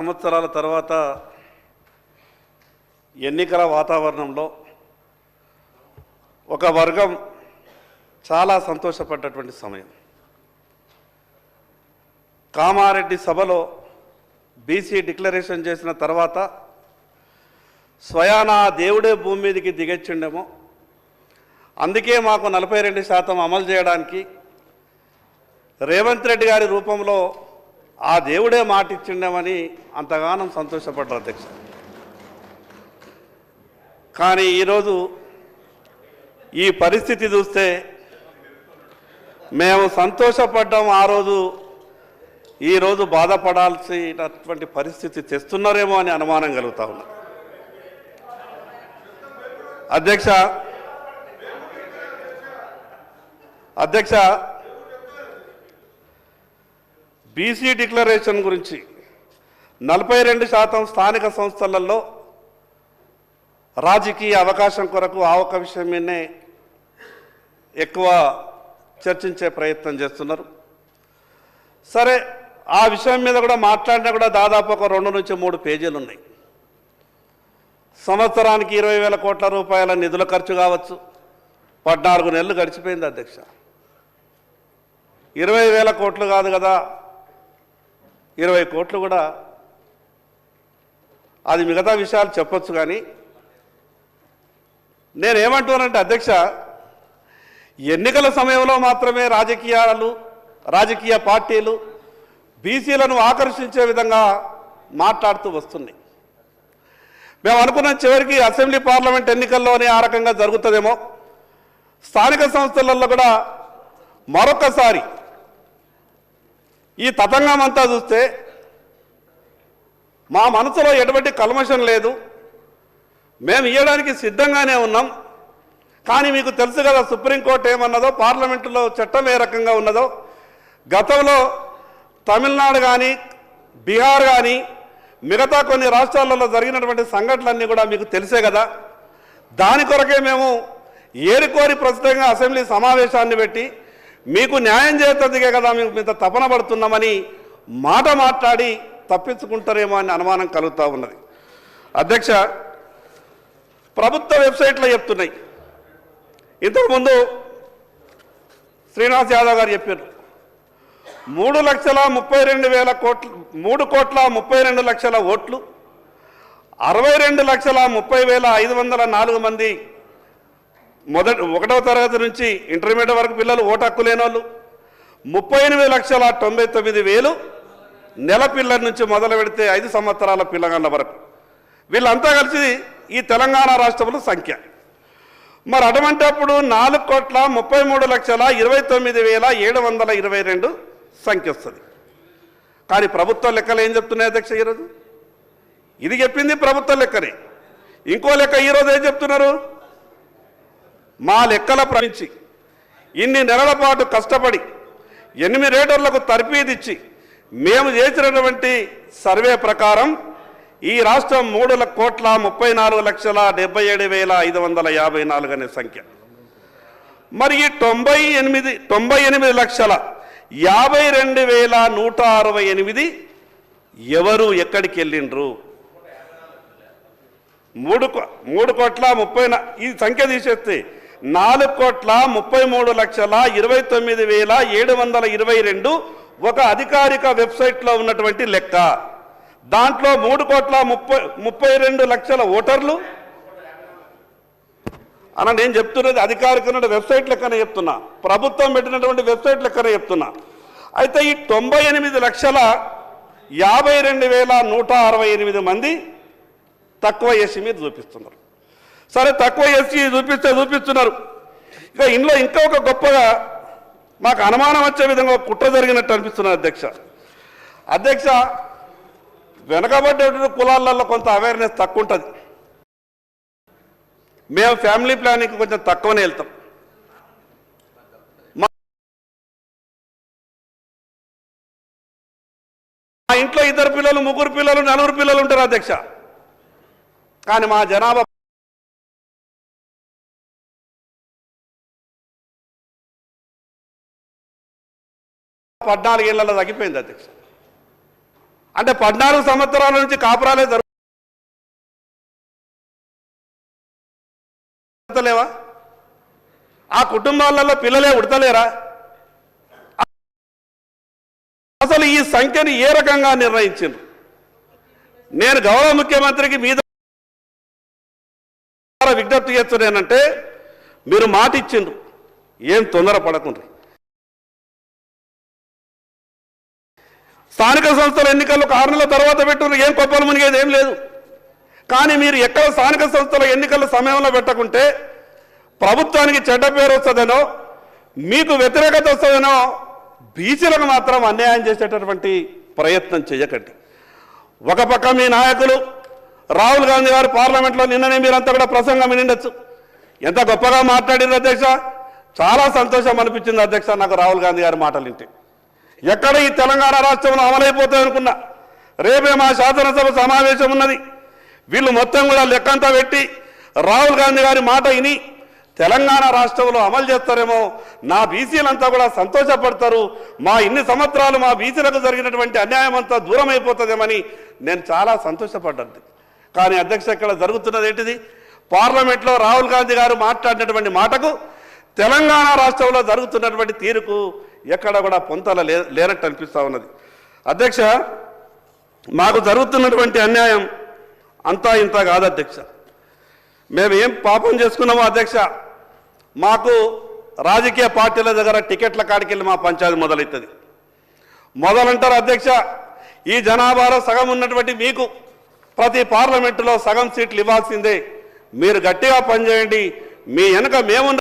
సంవత్సరాల తర్వాత ఎన్నికల వాతావరణంలో ఒక వర్గం చాలా సంతోషపడ్డటువంటి సమయం. కామారెడ్డి సభలో బీసీ డిక్లరేషన్ చేసిన తర్వాత స్వయానా దేవుడే భూమి మీదకి దిగొచ్చిండేమో, అందుకే మాకు 42% అమలు చేయడానికి రేవంత్ రెడ్డి గారి రూపంలో ఆ దేవుడే మాట ఇచ్చిండేమని అంతగానం సంతోషపడ్డారు అధ్యక్ష. కానీ ఈరోజు ఈ పరిస్థితి చూస్తే మేము సంతోషపడ్డాం ఆ రోజు, ఈరోజు బాధపడాల్సినటువంటి పరిస్థితి తెస్తున్నారేమో అని అనుమానం కలుగుతా ఉన్నా. అధ్యక్ష బీసీ డిక్లరేషన్ గురించి 42% స్థానిక సంస్థలలో రాజకీయ అవకాశం కొరకు ఆ ఒక్క విషయం మీదనే ఎక్కువ చర్చించే ప్రయత్నం చేస్తున్నారు. సరే, ఆ విషయం మీద కూడా మాట్లాడినా కూడా దాదాపు ఒక 2 నుంచి 3 పేజీలు ఉన్నాయి. సంవత్సరానికి 20,000 కోట్ల రూపాయల నిధుల ఖర్చు కావచ్చు. 14 నెలలు గడిచిపోయింది అధ్యక్ష. 20,000 కోట్లు కాదు కదా, 20 కోట్లు కూడా అది మిగతా విషయాలు చెప్పొచ్చు. కానీ నేనేమంటున్నానంటే అధ్యక్ష, ఎన్నికల సమయంలో మాత్రమే రాజకీయ పార్టీలు బీసీలను ఆకర్షించే విధంగా మాట్లాడుతూ వస్తున్నాయి. మేము అనుకున్న చివరికి అసెంబ్లీ పార్లమెంట్ ఎన్నికల్లోనే ఆ రకంగా జరుగుతుందేమో, స్థానిక సంస్థలలో కూడా మరొకసారి ఈ తతంగం అంతా చూస్తే మా మనసులో ఎటువంటి కల్మషం లేదు, మేము ఇవ్వడానికి సిద్ధంగానే ఉన్నాం. కానీ మీకు తెలుసు కదా సుప్రీంకోర్టు ఏమన్నదో, పార్లమెంటులో చట్టం ఏ రకంగా ఉన్నదో. గతంలో తమిళనాడు కానీ బీహార్ కానీ మిగతా కొన్ని రాష్ట్రాలలో జరిగినటువంటి సంఘటనలన్నీ కూడా మీకు తెలిసే కదా. దాని కొరకే మేము ఏరుకోరి ప్రస్తుతంగా అసెంబ్లీ సమావేశాన్ని పెట్టి మీకు న్యాయం చేసేందుకే కదా మేము ఇంత తపన పడుతున్నామని మాట్లాడి తప్పించుకుంటారేమో అని అనుమానం కలుగుతూ ఉన్నది. అధ్యక్ష, ప్రభుత్వ వెబ్సైట్లో చెప్తున్నాయి. ఇంతకుముందు శ్రీనివాస్ యాదవ్ గారు చెప్పారు, 3,32,000 కోట్లు, 3,32,00,000 ఓట్లు, 62,30,504 మంది 1వ తరగతి నుంచి ఇంటర్మీడియట్ వరకు పిల్లలు ఓటు హక్కు లేని వాళ్ళు, 38,99,000 నెల పిల్లల నుంచి మొదలు పెడితే 5 సంవత్సరాల పిల్లగాళ్ళ వరకు, వీళ్ళంతా కలిసి ఈ తెలంగాణ రాష్ట్రంలో సంఖ్య. మరి అటువంటిప్పుడు 4,33,29,722 సంఖ్య వస్తుంది. కానీ ప్రభుత్వ లెక్కలు ఏం చెప్తున్నాయి అధ్యక్ష ఈరోజు? ఇది చెప్పింది ప్రభుత్వ లెక్కనే. ఇంకో లెక్క ఈరోజు ఏం చెప్తున్నారు? మా లెక్కల ప్రమించి ఇన్ని నెలల పాటు కష్టపడి 8 రేటర్లకు తర్ఫీదిచ్చి మేము చేసినటువంటి సర్వే ప్రకారం ఈ రాష్ట్రం 3,34,77,554 అనే సంఖ్య. మరి ఈ 98,52,168 ఎవరు ఎక్కడికి వెళ్ళిండ్రు? 3,30,000 ఈ సంఖ్య తీసేస్తే 4,33,29,722 ఒక అధికారిక వెబ్సైట్లో ఉన్నటువంటి లెక్క. దాంట్లో 3,32,00,000 ఓటర్లు అన్న. నేను చెప్తున్నది అధికారిక వెబ్సైట్ లెక్కనే చెప్తున్నా, ప్రభుత్వం పెట్టినటువంటి వెబ్సైట్ లెక్కనే చెప్తున్నా. అయితే ఈ 98,52,168 మంది తక్కువ ఎస్సీ మీద చూపిస్తున్నారు. సరే, తక్కువ ఎస్సీ చూపిస్తున్నారు. ఇక ఇందులో ఇంకా ఒక గొప్పగా మాకు అనుమానం వచ్చే విధంగా కుట్ర జరిగినట్టు అనిపిస్తున్నారు అధ్యక్ష. వెనకబడ్డ కులాలలో కొంత అవేర్నెస్ తక్కువ ఉంటుంది. మేము ఫ్యామిలీ ప్లానింగ్ కొంచెం తక్కువనే వెళ్తాం. మా ఇంట్లో 2 పిల్లలు, 3 పిల్లలు, 4 పిల్లలు ఉంటారు అధ్యక్ష. కానీ మా జనాభా 14 ఏళ్లలో తగ్గిపోయింది అధ్యక్ష. అంటే 14 సంవత్సరాల నుంచి కాపురాలే జరుగుతలేవా? ఆ కుటుంబాలలో పిల్లలే ఉడతలేరా? అసలు ఈ సంఖ్యని ఏ రకంగా నిర్ణయించిండ్రు? నేను గౌరవ ముఖ్యమంత్రికి మీద విజ్ఞప్తి చేస్తున్నానంటే, మీరు మాట ఇచ్చిండ్రు, ఏం తొందర పడకుండ్రి. స్థానిక సంస్థల ఎన్నికల్లో 6 నెలల తర్వాత పెట్టుకుని ఏం కొప్పలు మునిగేది ఏం లేదు. కానీ మీరు ఎక్కడ స్థానిక సంస్థల ఎన్నికల సమయంలో పెట్టకుంటే ప్రభుత్వానికి చెడ్డ పేరు వస్తుందనో, మీకు వ్యతిరేకత వస్తుందనో బీసీలకు మాత్రం అన్యాయం చేసేటటువంటి ప్రయత్నం చేయకండి. ఒక పక్క మీ నాయకులు రాహుల్ గాంధీ గారు పార్లమెంట్లో నిన్ననే మీరంతా కూడా ప్రసంగం వినిండొచ్చు. ఎంత గొప్పగా మాట్లాడారు అధ్యక్ష, చాలా సంతోషం అనిపించింది అధ్యక్ష నాకు రాహుల్ గాంధీ గారి మాటలు వింటే. ఎక్కడ ఈ తెలంగాణ రాష్ట్రంలో అమలైపోతాయి అనుకున్నా, రేపే మా శాసనసభ సమావేశం ఉన్నది, వీళ్ళు మొత్తం కూడా లెక్కంతా పెట్టి రాహుల్ గాంధీ గారి మాట విని తెలంగాణ రాష్ట్రంలో అమలు చేస్తారేమో, నా బీసీలంతా కూడా సంతోషపడతారు, మా ఇన్ని సంవత్సరాలు మా బీసీలకు జరిగినటువంటి అన్యాయం అంతా దూరం అయిపోతుందేమని నేను చాలా సంతోషపడ్డాను. కానీ అధ్యక్ష ఇక్కడ జరుగుతున్నది ఏంటిది? పార్లమెంట్లో రాహుల్ గాంధీ గారు మాట్లాడినటువంటి మాటకు తెలంగాణ రాష్ట్రంలో జరుగుతున్నటువంటి తీరుకు ఎక్కడ కూడా పొంతల లేనట్టు అనిపిస్తూ ఉన్నది. అధ్యక్ష, మాకు జరుగుతున్నటువంటి అన్యాయం అంతా ఇంత కాదు అధ్యక్ష. మేము ఏం పాపం చేసుకున్నామో అధ్యక్ష, మాకు రాజకీయ పార్టీల దగ్గర టికెట్ల కాడికి వెళ్ళి మా పంచాయతీ మొదలవుతుంది. మొదలంటారు అధ్యక్ష, ఈ జనాభాలో సగం ఉన్నటువంటి మీకు ప్రతి పార్లమెంటులో సగం సీట్లు ఇవ్వాల్సిందే, మీరు గట్టిగా పనిచేయండి, మీ వెనుక మేము